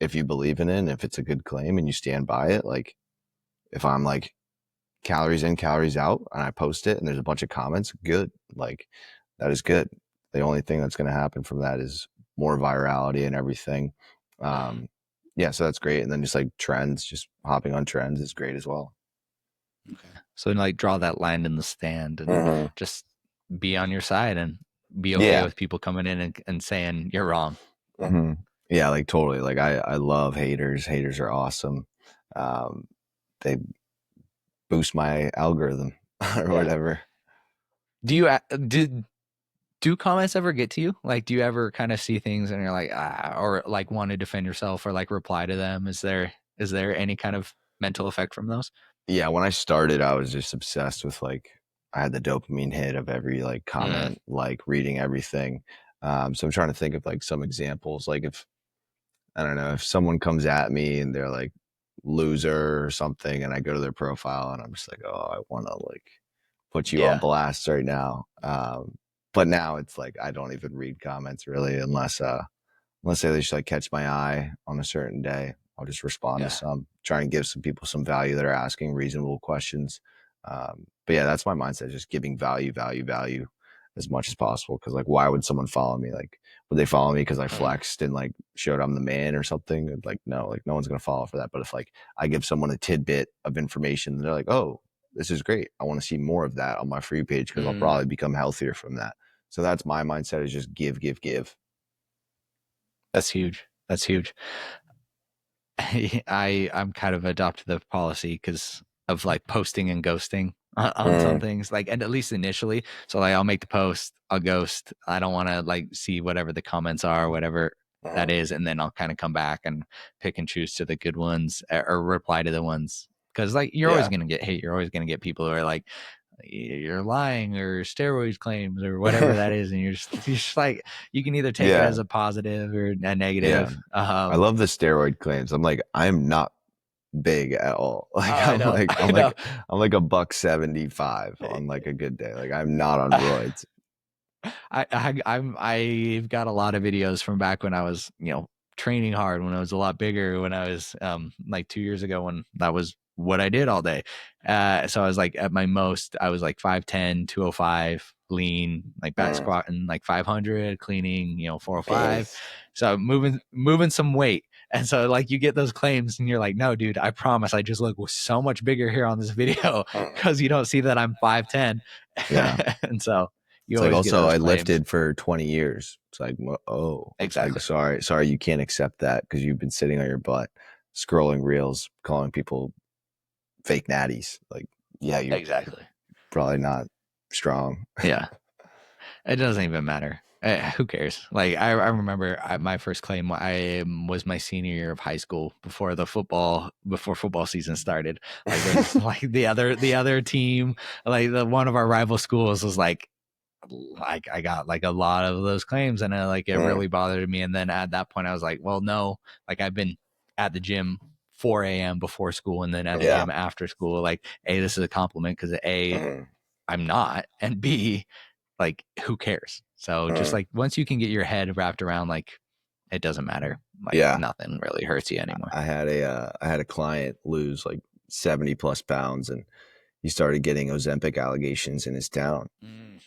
if you believe in it and if it's a good claim and you stand by it. Like if I'm like calories in, calories out, and I post it and there's a bunch of comments, good. Like that is good. The only thing that's going to happen from that is more virality and everything. Yeah, so that's great. And then just like trends, just hopping on trends is great as well. Okay. So like draw that line in the stand and just be on your side and be okay Yeah. with people coming in and saying you're wrong. Mhm. Yeah, like totally. Like I love haters. Haters are awesome. Um, they boost my algorithm or Yeah. whatever. Do you do comments ever get to you? Like, do you ever kind of see things and you're like, or like want to defend yourself or like reply to them? Is there any kind of mental effect from those? Yeah, when I started, I was just obsessed with like I had the dopamine hit of every like Mm, comment, like reading everything. So I'm trying to think of like some examples. Like if I don't know, if someone comes at me and they're like loser or something, and I go to their profile and I'm just like, oh, I want to like put you on yeah. blast right now. But now it's like I don't even read comments really unless they just like catch my eye on a certain day. I'll just respond to Yeah. some, try and give some people some value that are asking reasonable questions. But yeah, that's my mindset, just giving value as much as possible. Cause like, why would someone follow me? Like, would they follow me because I Mm, flexed and like showed I'm the man or something? Like, no, like no one's going to follow for that. But if like I give someone a tidbit of information, they're like, oh, this is great. I want to see more of that on my free page because I'll mm, probably become healthier from that. So that's my mindset, is just give. that's huge. That's huge. I'm kind of adopted the policy because of like posting and ghosting on some Mm, things, like, and at least initially. So like I'll make the post, I'll ghost. I don't want to like see whatever the comments are, whatever that mm, is, and then I'll kind of come back and pick and choose to the good ones or reply to the ones. Because like you're always yeah. gonna get hate. You're always gonna get people who are like, you're lying or steroids claims or whatever that is, and you're just like, you can either take it Yeah, as a positive or a yeah. negative. I love the steroid claims. I'm like, I'm not big at all. Oh, Like I know, I know. I'm like a buck 75 on like a good day. Like I'm not on roids. I've got a lot of videos from back when I was, training hard, when I was a lot bigger, when I was like 2 years ago, when that was what I did all day. So I was like at my most, I was like 5'10", 205, lean, like back Mm, squatting like 500, cleaning, 405. beast. So moving some weight. And so like you get those claims and you're like, no, dude, I promise I just look so much bigger here on this video Mm, because you don't see that I'm 5'10". yeah. And so you It's like always get also those I claims. lifted for 20 years. It's like, oh, it's like, Exactly. sorry, you can't accept that because you've been sitting on your butt scrolling reels, calling people fake natties. Like, yeah, you're Exactly. probably not strong. Yeah. It doesn't even matter. Who cares? Like I remember my first claim. I was my senior year of high school before football season started. Like there's like the other team, like the one of our rival schools was like I got like a lot of those claims, and it Mm, really bothered me. And then at that point, I was like, well, no, like I've been at the gym 4 a.m. before school, and then at the yeah. gym after school. Like, A, this is a compliment because A, Mm, I'm not, and B, like who cares? So just mm. like once you can get your head wrapped around like it doesn't matter, like Yeah. nothing really hurts you anymore. I had a client lose like 70 plus pounds, and he started getting Ozempic allegations in his town. Mm,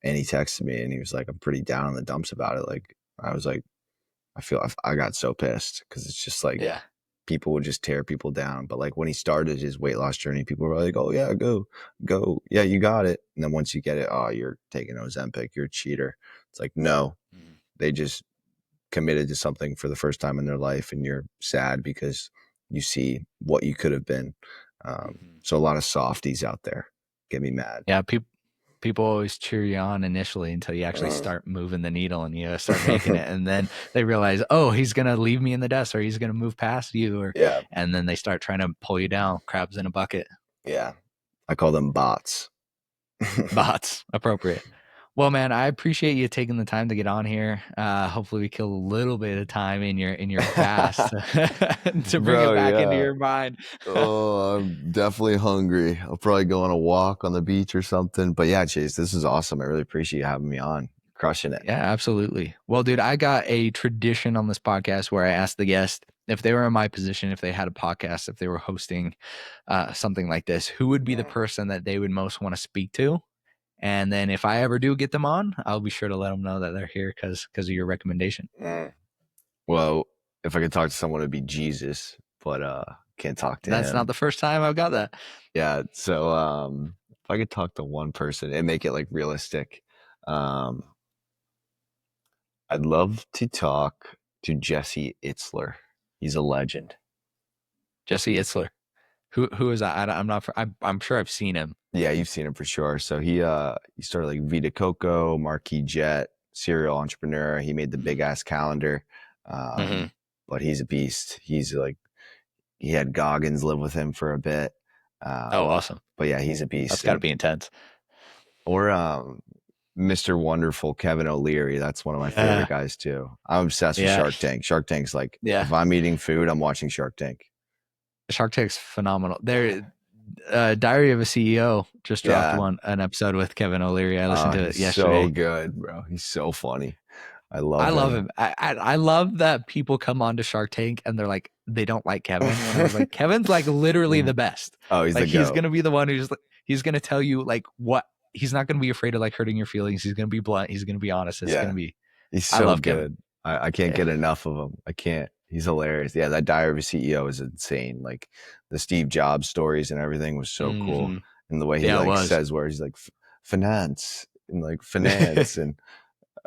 And he texted me and he was like, I'm pretty down in the dumps about it. Like, I was like, I got so pissed because it's just like yeah. people would just tear people down. But like when he started his weight loss journey, people were like, oh, yeah, go. Yeah, you got it. And then once you get it, oh, you're taking Ozempic, you're a cheater. It's like, no, Mm, they just committed to something for the first time in their life, and you're sad because you see what you could have been. mhm. So a lot of softies out there get me mad. Yeah, people always cheer you on initially until you actually start moving the needle and you start making it, and then they realize, oh, he's gonna leave me in the dust, or he's gonna move past you, or Yeah, and then they start trying to pull you down, crabs in a bucket. yeah. I call them bots. Bots, appropriate. Well, man, I appreciate you taking the time to get on here. Hopefully we kill a little bit of time in your fast to bring it Bro, back into yeah. your mind. Oh, I'm definitely hungry. I'll probably go on a walk on the beach or something. But yeah, Chase, this is awesome. I really appreciate you having me on. Crushing it. Yeah, absolutely. Well, dude, I got a tradition on this podcast where I ask the guest if they were in my position, if they had a podcast, if they were hosting something like this, who would be the person that they would most want to speak to? And then if I ever do get them on, I'll be sure to let them know that they're here because of your recommendation. Mm. Well, if I could talk to someone, it'd be Jesus, but can't talk to That's not him. the first time I've got that. Yeah. So if I could talk to one person and make it like realistic, um, I'd love to talk to Jesse Itzler. He's a legend. Jesse Itzler. Who is that? I'm not. I'm sure I've seen him. Yeah, you've seen him for sure. So he started like Vita Coco, Marquee Jet, serial entrepreneur. He made the big ass calendar. But he's a beast. He's like, he had Goggins live with him for a bit. Oh, awesome. But yeah, he's a beast. That's got to be intense. Or Mr. Wonderful Kevin O'Leary. That's one of my favorite guys too. I'm obsessed with Shark Tank. Shark Tank's like, if I'm eating food, I'm watching Shark Tank. Shark Tank's phenomenal. There, Diary of a CEO just dropped an episode with Kevin O'Leary. I listened to it yesterday. So good, bro. He's so funny. I love him. I love that people come on to Shark Tank and they're like, they don't like Kevin. And I was like, Kevin's like literally the best. Oh, he's like, the goat. He's gonna be the one who's like, he's gonna tell you like what. He's not gonna be afraid of like hurting your feelings. He's gonna be blunt. He's gonna be honest. It's gonna be. He's so I love good. Kevin. I can't get enough of him. I can't. He's hilarious. Yeah, that Diary of a CEO is insane. Like the Steve Jobs stories and everything was so cool. And the way he says where he's like finance and like finance and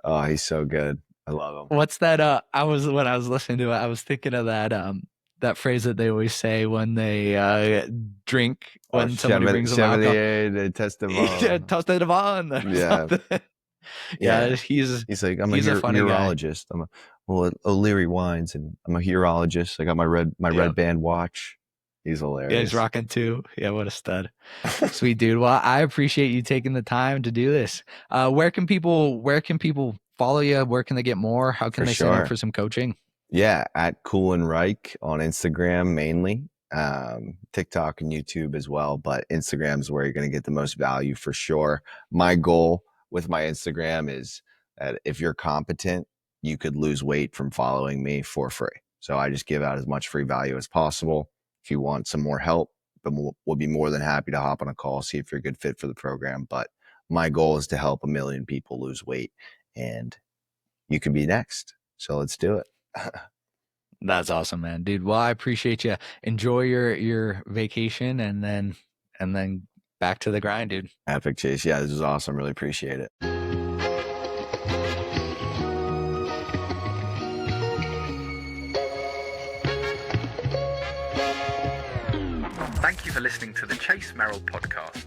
oh, he's so good. I love him. What's that? When I was listening to it, I was thinking of that phrase that they always say when they drink when somebody brings them alcohol. Toast de Devon. Yeah. He's like, I'm a urologist. Guy. I'm O'Leary wines, and I'm a urologist. I got my red band watch. He's hilarious. Yeah, he's rocking too. Yeah, what a stud. Sweet dude. Well, I appreciate you taking the time to do this. Where can people follow you? Where can they get more? How can they sign up for some coaching? Yeah, at Colin Reich on Instagram mainly. TikTok and YouTube as well, but Instagram is where you're going to get the most value for sure. My goal with my Instagram is that if you're competent, you could lose weight from following me for free. So I just give out as much free value as possible. If you want some more help, then we'll be more than happy to hop on a call, see if you're a good fit for the program. But my goal is to help 1 million people lose weight, and you could be next. So let's do it. That's awesome, man. Dude, well, I appreciate you. Enjoy your vacation and then back to the grind, dude. Epic, Chase. Yeah, this is awesome. Really appreciate it. Thank you for listening to the Chase Merrill podcast.